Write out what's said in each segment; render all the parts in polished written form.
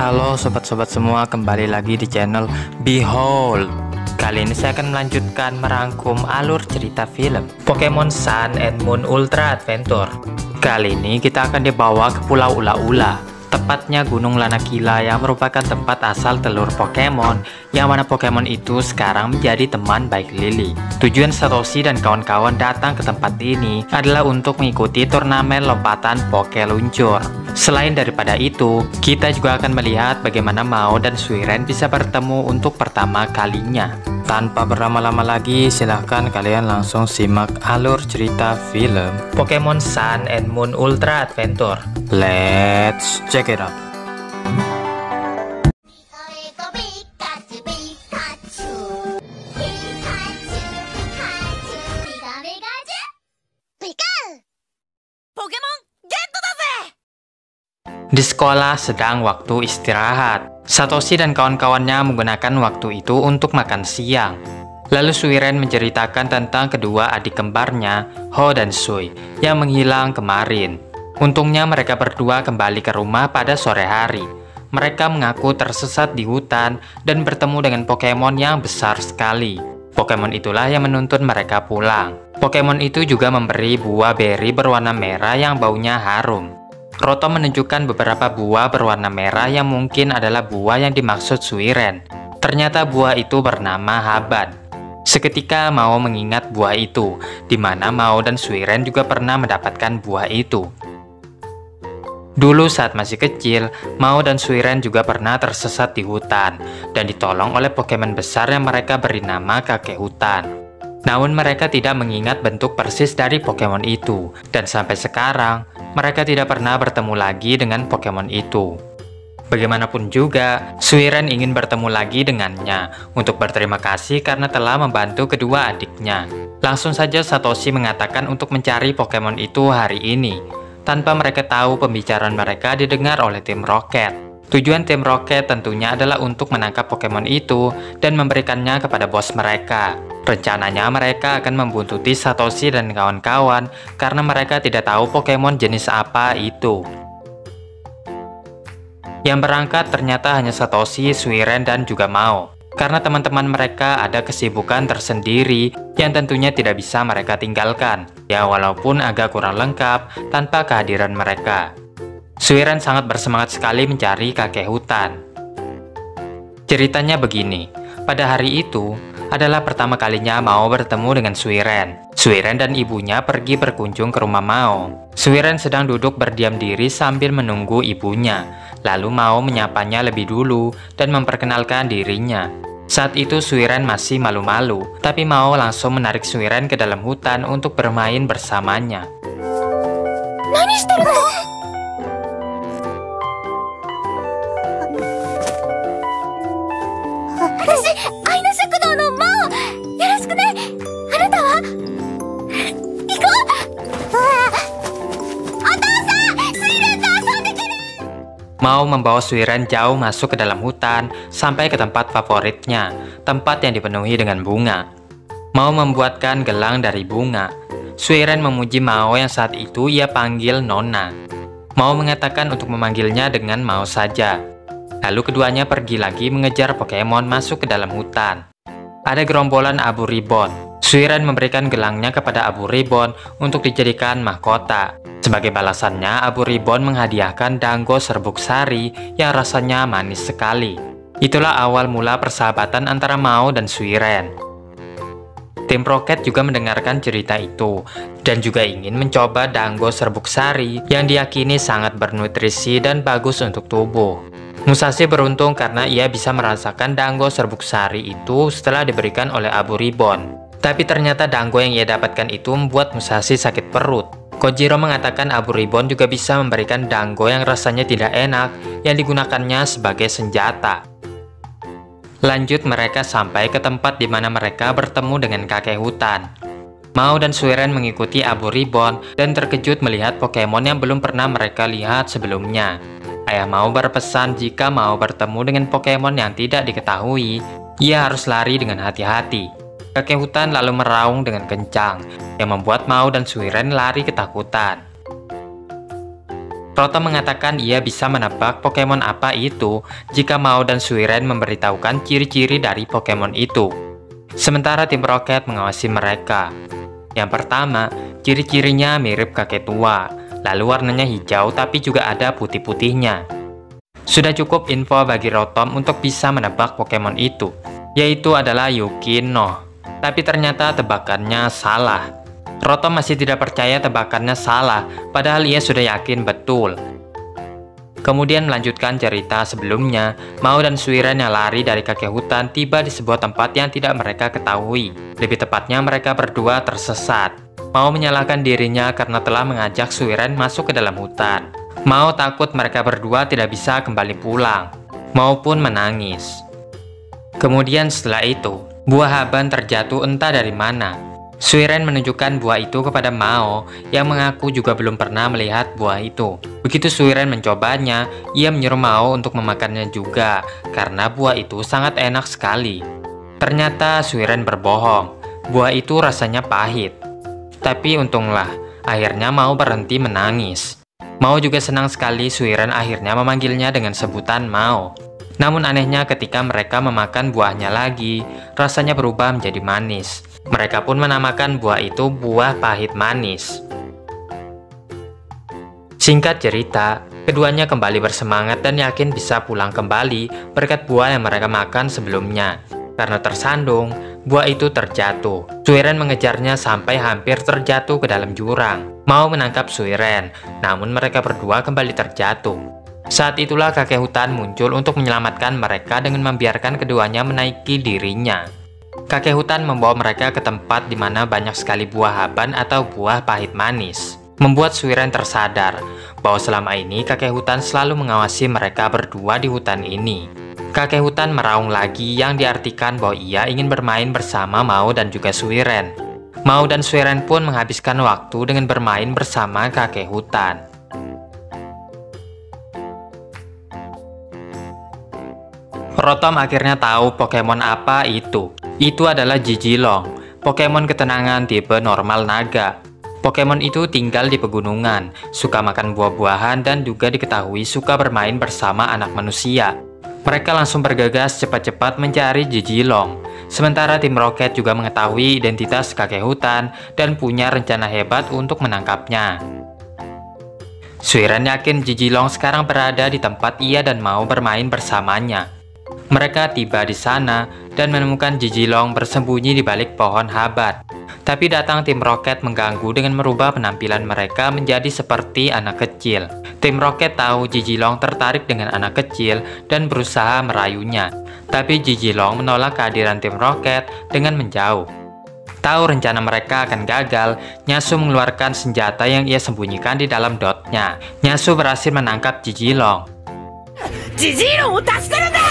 Halo sobat-sobat semua, kembali lagi di channel Behold. Kali ini saya akan melanjutkan merangkum alur cerita film Pokemon Sun and Moon Ultra Adventure. Kali ini kita akan dibawa ke Pulau Ula-Ula, tepatnya Gunung Lanakila yang merupakan tempat asal telur Pokemon, yang mana Pokemon itu sekarang menjadi teman baik Lily. Tujuan Satoshi dan kawan-kawan datang ke tempat ini adalah untuk mengikuti turnamen lompatan Poke Luncur. Selain daripada itu, kita juga akan melihat bagaimana Mao dan Suiren bisa bertemu untuk pertama kalinya. Tanpa berlama-lama lagi, silahkan kalian langsung simak alur cerita film Pokemon Sun and Moon Ultra Adventure. Let's check it out. Di sekolah sedang waktu istirahat, Satoshi dan kawan-kawannya menggunakan waktu itu untuk makan siang. Lalu Suiren menceritakan tentang kedua adik kembarnya, Ho dan Sui, yang menghilang kemarin. Untungnya mereka berdua kembali ke rumah pada sore hari. Mereka mengaku tersesat di hutan dan bertemu dengan Pokemon yang besar sekali. Pokemon itulah yang menuntun mereka pulang. Pokemon itu juga memberi buah beri berwarna merah yang baunya harum. Roto menunjukkan beberapa buah berwarna merah yang mungkin adalah buah yang dimaksud Suiren. Ternyata buah itu bernama Haban. Seketika Mao mengingat buah itu, di mana Mao dan Suiren juga pernah mendapatkan buah itu. Dulu saat masih kecil, Mao dan Suiren juga pernah tersesat di hutan dan ditolong oleh Pokemon besar yang mereka beri nama kakek hutan. Namun mereka tidak mengingat bentuk persis dari Pokemon itu, dan sampai sekarang mereka tidak pernah bertemu lagi dengan Pokemon itu. Bagaimanapun juga, Suiren ingin bertemu lagi dengannya untuk berterima kasih karena telah membantu kedua adiknya. Langsung saja Satoshi mengatakan untuk mencari Pokemon itu hari ini, tanpa mereka tahu pembicaraan mereka didengar oleh tim Rocket. Tujuan tim Rocket tentunya adalah untuk menangkap Pokemon itu dan memberikannya kepada bos mereka. Rencananya mereka akan membuntuti Satoshi dan kawan-kawan karena mereka tidak tahu Pokemon jenis apa itu. Yang berangkat ternyata hanya Satoshi, Suiren, dan juga Mao. Karena teman-teman mereka ada kesibukan tersendiri yang tentunya tidak bisa mereka tinggalkan. Ya walaupun agak kurang lengkap tanpa kehadiran mereka. Suiren sangat bersemangat sekali mencari kakek hutan. Ceritanya begini, pada hari itu adalah pertama kalinya Mao bertemu dengan Suiren. Suiren dan ibunya pergi berkunjung ke rumah Mao. Suiren sedang duduk berdiam diri sambil menunggu ibunya. Lalu Mao menyapanya lebih dulu dan memperkenalkan dirinya. Saat itu Suiren masih malu-malu, tapi Mao langsung menarik Suiren ke dalam hutan untuk bermain bersamanya. Mao membawa Suiren jauh masuk ke dalam hutan sampai ke tempat favoritnya, tempat yang dipenuhi dengan bunga. Mao membuatkan gelang dari bunga. Suiren memuji Mao yang saat itu ia panggil Nona. Mao mengatakan untuk memanggilnya dengan Mao saja. Lalu keduanya pergi lagi mengejar Pokemon masuk ke dalam hutan. Ada gerombolan Abu Ribbon. Suiren memberikan gelangnya kepada Abu Ribbon untuk dijadikan mahkota. Sebagai balasannya, Abu Ribbon menghadiahkan Dango Serbuk Sari yang rasanya manis sekali. Itulah awal mula persahabatan antara Mao dan Suiren. Tim Rocket juga mendengarkan cerita itu dan juga ingin mencoba Dango Serbuk Sari yang diyakini sangat bernutrisi dan bagus untuk tubuh. Musashi beruntung karena ia bisa merasakan Dango Serbuk Sari itu setelah diberikan oleh Abu Ribbon. Tapi ternyata Dango yang ia dapatkan itu membuat Musashi sakit perut. Kojiro mengatakan Abu Ribbon juga bisa memberikan Dango yang rasanya tidak enak yang digunakannya sebagai senjata. Lanjut mereka sampai ke tempat di mana mereka bertemu dengan kakek hutan. Mao dan Suiren mengikuti Abu Ribbon dan terkejut melihat Pokemon yang belum pernah mereka lihat sebelumnya. Ayah Mao berpesan jika Mao bertemu dengan Pokemon yang tidak diketahui, ia harus lari dengan hati-hati. Kakek hutan lalu meraung dengan kencang, yang membuat Mao dan Suiren lari ketakutan. Rotom mengatakan ia bisa menebak Pokemon apa itu jika Mao dan Suiren memberitahukan ciri-ciri dari Pokemon itu. Sementara tim Rocket mengawasi mereka. Yang pertama, ciri-cirinya mirip kakek tua, lalu warnanya hijau tapi juga ada putih-putihnya. Sudah cukup info bagi Rotom untuk bisa menebak Pokemon itu, yaitu adalah Yukino. Tapi ternyata tebakannya salah. Rotom masih tidak percaya tebakannya salah, padahal ia sudah yakin betul. Kemudian melanjutkan cerita sebelumnya, Mao dan Suiren yang lari dari kakek hutan tiba di sebuah tempat yang tidak mereka ketahui. Lebih tepatnya mereka berdua tersesat. Mao menyalahkan dirinya karena telah mengajak Suiren masuk ke dalam hutan. Mao takut mereka berdua tidak bisa kembali pulang. Mao pun menangis. Kemudian setelah itu, buah haban terjatuh entah dari mana. Suiren menunjukkan buah itu kepada Mao yang mengaku juga belum pernah melihat buah itu. Begitu Suiren mencobanya, ia menyuruh Mao untuk memakannya juga karena buah itu sangat enak sekali. Ternyata Suiren berbohong, buah itu rasanya pahit. Tapi untunglah, akhirnya Mao berhenti menangis. Mao juga senang sekali Suiren akhirnya memanggilnya dengan sebutan Mao. Namun anehnya ketika mereka memakan buahnya lagi, rasanya berubah menjadi manis. Mereka pun menamakan buah itu buah pahit manis. Singkat cerita, keduanya kembali bersemangat dan yakin bisa pulang kembali berkat buah yang mereka makan sebelumnya. Karena tersandung, buah itu terjatuh. Suiren mengejarnya sampai hampir terjatuh ke dalam jurang. Mau menangkap Suiren, namun mereka berdua kembali terjatuh. Saat itulah kakek hutan muncul untuk menyelamatkan mereka dengan membiarkan keduanya menaiki dirinya. Kakek hutan membawa mereka ke tempat di mana banyak sekali buah haban atau buah pahit manis. Membuat Suiren tersadar bahwa selama ini kakek hutan selalu mengawasi mereka berdua di hutan ini. Kakek hutan meraung lagi yang diartikan bahwa ia ingin bermain bersama Mao dan juga Suiren. Mao dan Suiren pun menghabiskan waktu dengan bermain bersama kakek hutan. Rotom akhirnya tahu Pokemon apa itu. Itu adalah Jijilong, Pokemon ketenangan tipe normal naga. Pokemon itu tinggal di pegunungan, suka makan buah-buahan dan juga diketahui suka bermain bersama anak manusia. Mereka langsung bergegas cepat-cepat mencari Jijilong. Sementara tim Rocket juga mengetahui identitas kakek hutan dan punya rencana hebat untuk menangkapnya. Suiren yakin Jijilong sekarang berada di tempat ia dan mau bermain bersamanya. Mereka tiba di sana dan menemukan Jijilong bersembunyi di balik pohon habat. Tapi datang tim Rocket mengganggu dengan merubah penampilan mereka menjadi seperti anak kecil. Tim Rocket tahu Jijilong tertarik dengan anak kecil dan berusaha merayunya. Tapi Jijilong menolak kehadiran tim Rocket dengan menjauh. Tahu rencana mereka akan gagal, Nyasu mengeluarkan senjata yang ia sembunyikan di dalam dotnya. Nyasu berhasil menangkap Jijilong. Jijilong, tasukare nda!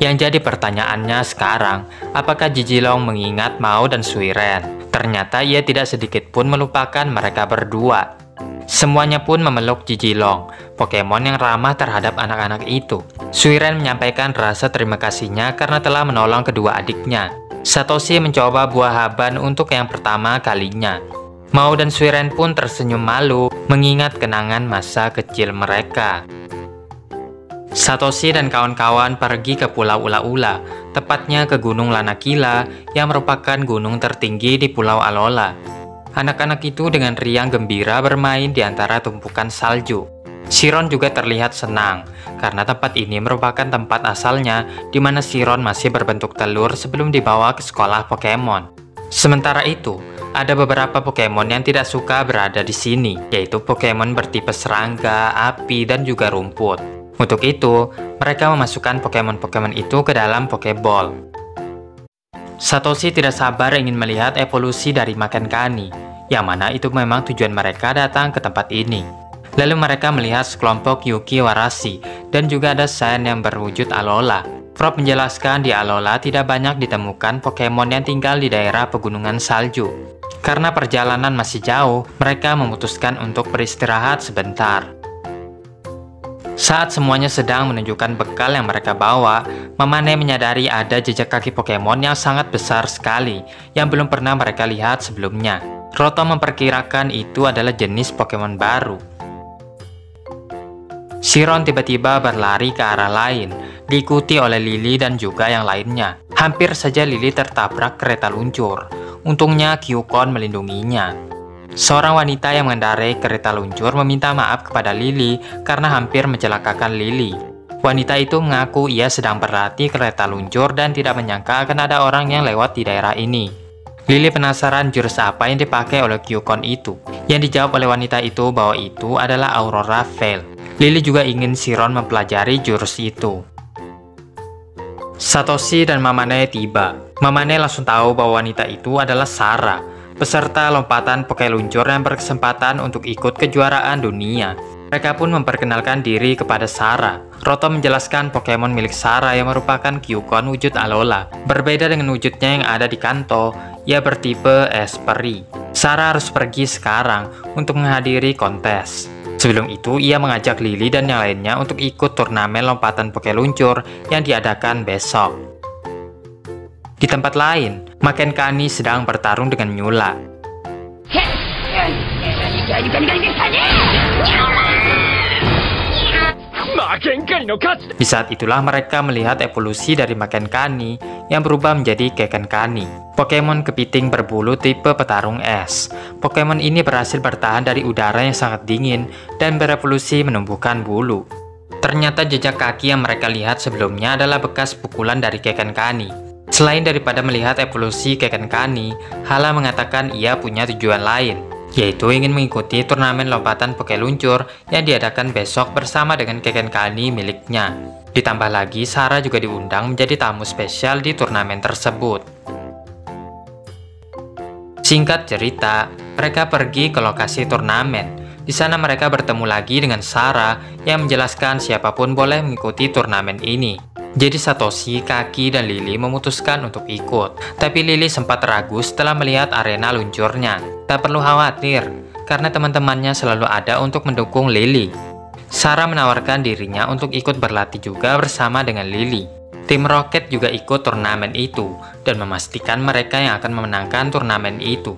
Yang jadi pertanyaannya sekarang, apakah Jijilong mengingat Mao dan Suiren? Ternyata ia tidak sedikit pun melupakan mereka berdua. Semuanya pun memeluk Jijilong, Pokemon yang ramah terhadap anak-anak itu. Suiren menyampaikan rasa terima kasihnya karena telah menolong kedua adiknya. Satoshi mencoba buah haban untuk yang pertama kalinya. Mao dan Suiren pun tersenyum malu mengingat kenangan masa kecil mereka. Satoshi dan kawan-kawan pergi ke Pulau Ula-Ula, tepatnya ke Gunung Lanakila yang merupakan gunung tertinggi di Pulau Alola. Anak-anak itu dengan riang gembira bermain di antara tumpukan salju. Chiron juga terlihat senang, karena tempat ini merupakan tempat asalnya di mana Chiron masih berbentuk telur sebelum dibawa ke sekolah Pokemon. Sementara itu, ada beberapa Pokemon yang tidak suka berada di sini, yaitu Pokemon bertipe serangga, api, dan juga rumput. Untuk itu, mereka memasukkan Pokemon-Pokemon itu ke dalam Pokeball. Satoshi tidak sabar ingin melihat evolusi dari Makan Kani, yang mana itu memang tujuan mereka datang ke tempat ini. Lalu mereka melihat sekelompok Yuki Warashi, dan juga ada Sen yang berwujud Alola. Frog menjelaskan di Alola tidak banyak ditemukan Pokemon yang tinggal di daerah pegunungan salju. Karena perjalanan masih jauh, mereka memutuskan untuk beristirahat sebentar. Saat semuanya sedang menunjukkan bekal yang mereka bawa, Mamane menyadari ada jejak kaki Pokemon yang sangat besar sekali yang belum pernah mereka lihat sebelumnya. Roto memperkirakan itu adalah jenis Pokemon baru. Chiron tiba-tiba berlari ke arah lain, diikuti oleh Lily dan juga yang lainnya. Hampir saja Lily tertabrak kereta luncur. Untungnya Kyukon melindunginya. Seorang wanita yang mengendarai kereta luncur meminta maaf kepada Lily karena hampir mencelakakan Lily. Wanita itu mengaku ia sedang berlatih kereta luncur dan tidak menyangka akan ada orang yang lewat di daerah ini. Lily penasaran jurus apa yang dipakai oleh Kyukon itu. Yang dijawab oleh wanita itu bahwa itu adalah Aurora Veil. Lily juga ingin Chiron mempelajari jurus itu. Satoshi dan Mamane tiba. Mamane langsung tahu bahwa wanita itu adalah Sarah, peserta lompatan Pokeluncur yang berkesempatan untuk ikut kejuaraan dunia. Mereka pun memperkenalkan diri kepada Sarah. Roto menjelaskan Pokemon milik Sarah yang merupakan Kyukon wujud Alola. Berbeda dengan wujudnya yang ada di Kanto, ia bertipe es peri. Sarah harus pergi sekarang untuk menghadiri kontes. Sebelum itu, ia mengajak Lily dan yang lainnya untuk ikut turnamen lompatan Pokeluncur yang diadakan besok. Di tempat lain, Maken Kani sedang bertarung dengan Nyula. Di saat itulah mereka melihat evolusi dari Maken Kani yang berubah menjadi Keken Kani, Pokemon kepiting berbulu tipe petarung es. Pokemon ini berhasil bertahan dari udara yang sangat dingin dan berevolusi menumbuhkan bulu. Ternyata jejak kaki yang mereka lihat sebelumnya adalah bekas pukulan dari Keken Kani. Selain daripada melihat evolusi Keken Kani, Hala mengatakan ia punya tujuan lain, yaitu ingin mengikuti turnamen lompatan Pokeluncur yang diadakan besok bersama dengan Keken Kani miliknya. Ditambah lagi, Sarah juga diundang menjadi tamu spesial di turnamen tersebut. Singkat cerita, mereka pergi ke lokasi turnamen. Di sana mereka bertemu lagi dengan Sarah yang menjelaskan siapapun boleh mengikuti turnamen ini. Jadi Satoshi, Kaki, dan Lily memutuskan untuk ikut. Tapi Lily sempat ragu setelah melihat arena luncurnya. Tak perlu khawatir, karena teman-temannya selalu ada untuk mendukung Lily. Sarah menawarkan dirinya untuk ikut berlatih juga bersama dengan Lily. Tim Rocket juga ikut turnamen itu, dan memastikan mereka yang akan memenangkan turnamen itu.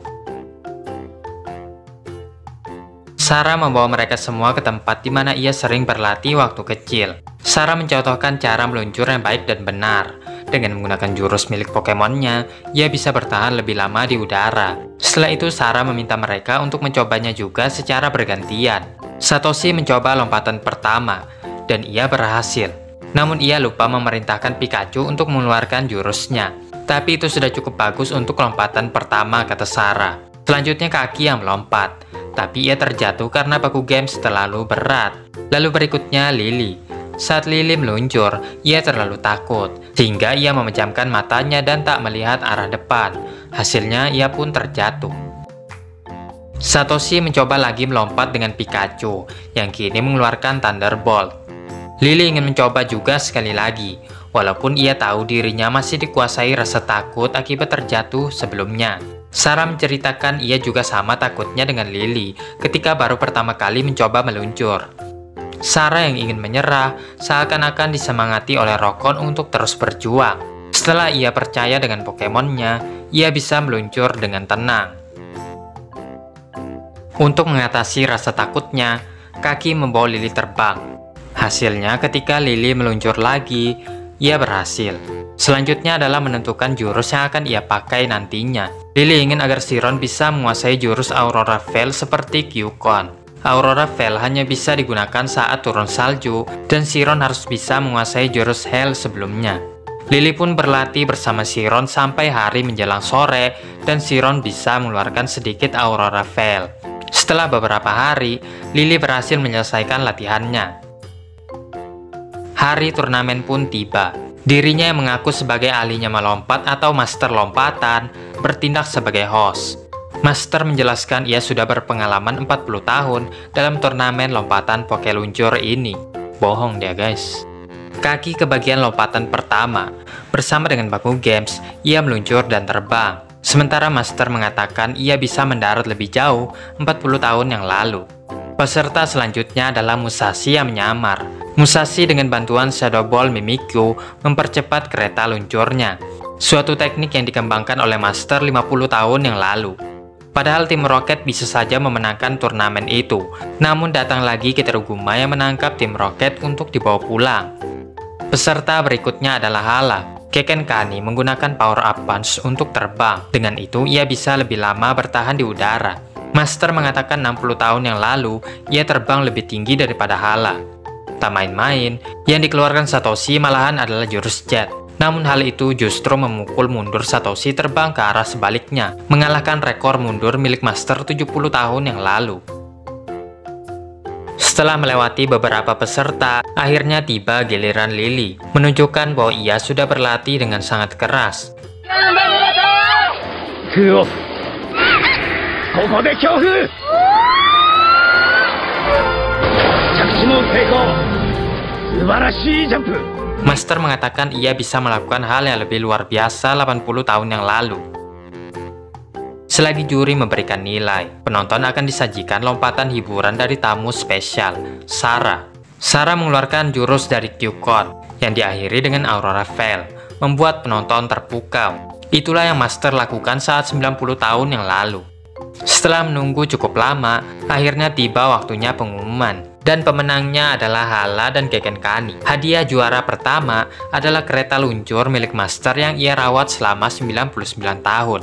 Sarah membawa mereka semua ke tempat di mana ia sering berlatih waktu kecil. Sarah mencontohkan cara meluncur yang baik dan benar. Dengan menggunakan jurus milik Pokemonnya, ia bisa bertahan lebih lama di udara. Setelah itu, Sarah meminta mereka untuk mencobanya juga secara bergantian. Satoshi mencoba lompatan pertama, dan ia berhasil. Namun ia lupa memerintahkan Pikachu untuk mengeluarkan jurusnya. Tapi itu sudah cukup bagus untuk lompatan pertama, kata Sarah. Selanjutnya Kaki yang melompat, tapi ia terjatuh karena baku games terlalu berat. Lalu berikutnya Lily. Saat Lily meluncur, ia terlalu takut, sehingga ia memejamkan matanya dan tak melihat arah depan. Hasilnya ia pun terjatuh. Satoshi mencoba lagi melompat dengan Pikachu, yang kini mengeluarkan Thunderbolt. Lily ingin mencoba juga sekali lagi, walaupun ia tahu dirinya masih dikuasai rasa takut akibat terjatuh sebelumnya. Sarah menceritakan ia juga sama takutnya dengan Lily ketika baru pertama kali mencoba meluncur. Sarah yang ingin menyerah seakan-akan disemangati oleh Rokon untuk terus berjuang. Setelah ia percaya dengan Pokemonnya, ia bisa meluncur dengan tenang. Untuk mengatasi rasa takutnya, Kaki membawa Lily terbang. Hasilnya ketika Lily meluncur lagi, ia berhasil. Selanjutnya adalah menentukan jurus yang akan ia pakai nantinya. Lily ingin agar Chiron bisa menguasai jurus Aurora Veil seperti Kyukon. Aurora Veil hanya bisa digunakan saat turun salju, dan Chiron harus bisa menguasai jurus Hail sebelumnya. Lily pun berlatih bersama Chiron sampai hari menjelang sore, dan Chiron bisa mengeluarkan sedikit Aurora Veil. Setelah beberapa hari, Lily berhasil menyelesaikan latihannya. Hari turnamen pun tiba. Dirinya yang mengaku sebagai ahlinya melompat atau master lompatan, bertindak sebagai host. Master menjelaskan ia sudah berpengalaman 40 tahun dalam turnamen lompatan Pokeluncur ini. Bohong dia guys. Kaki ke bagian lompatan pertama. Bersama dengan baku games, ia meluncur dan terbang. Sementara Master mengatakan ia bisa mendarat lebih jauh 40 tahun yang lalu. Peserta selanjutnya adalah Musashi yang menyamar. Musashi dengan bantuan Shadow Ball Mimikyu mempercepat kereta luncurnya. Suatu teknik yang dikembangkan oleh Master 50 tahun yang lalu. Padahal tim Rocket bisa saja memenangkan turnamen itu, namun datang lagi Keteruguma yang menangkap tim Rocket untuk dibawa pulang. Peserta berikutnya adalah Hala. Keken Kani menggunakan power up punch untuk terbang. Dengan itu, ia bisa lebih lama bertahan di udara. Master mengatakan 60 tahun yang lalu, ia terbang lebih tinggi daripada Hala. Tak main-main, yang dikeluarkan Satoshi malahan adalah jurus jet. Namun hal itu justru memukul mundur Satoshi terbang ke arah sebaliknya, mengalahkan rekor mundur milik Master 70 tahun yang lalu. Setelah melewati beberapa peserta, akhirnya tiba giliran Lily, menunjukkan bahwa ia sudah berlatih dengan sangat keras. Master mengatakan ia bisa melakukan hal yang lebih luar biasa 80 tahun yang lalu. Selagi juri memberikan nilai, penonton akan disajikan lompatan hiburan dari tamu spesial, Sarah. Sarah mengeluarkan jurus dari Q-Code yang diakhiri dengan Aurora Veil, membuat penonton terpukau. Itulah yang Master lakukan saat 90 tahun yang lalu. Setelah menunggu cukup lama, akhirnya tiba waktunya pengumuman. Dan pemenangnya adalah Hala dan Keken Kani. Hadiah juara pertama adalah kereta luncur milik Master yang ia rawat selama 99 tahun.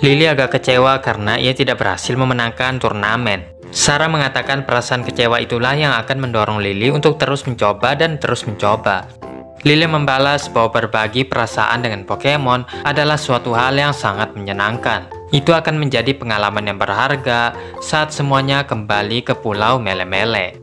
Lily agak kecewa karena ia tidak berhasil memenangkan turnamen. Sarah mengatakan perasaan kecewa itulah yang akan mendorong Lily untuk terus mencoba dan terus mencoba. Lily membalas bahwa berbagi perasaan dengan Pokemon adalah suatu hal yang sangat menyenangkan. Itu akan menjadi pengalaman yang berharga saat semuanya kembali ke Pulau Mele Mele.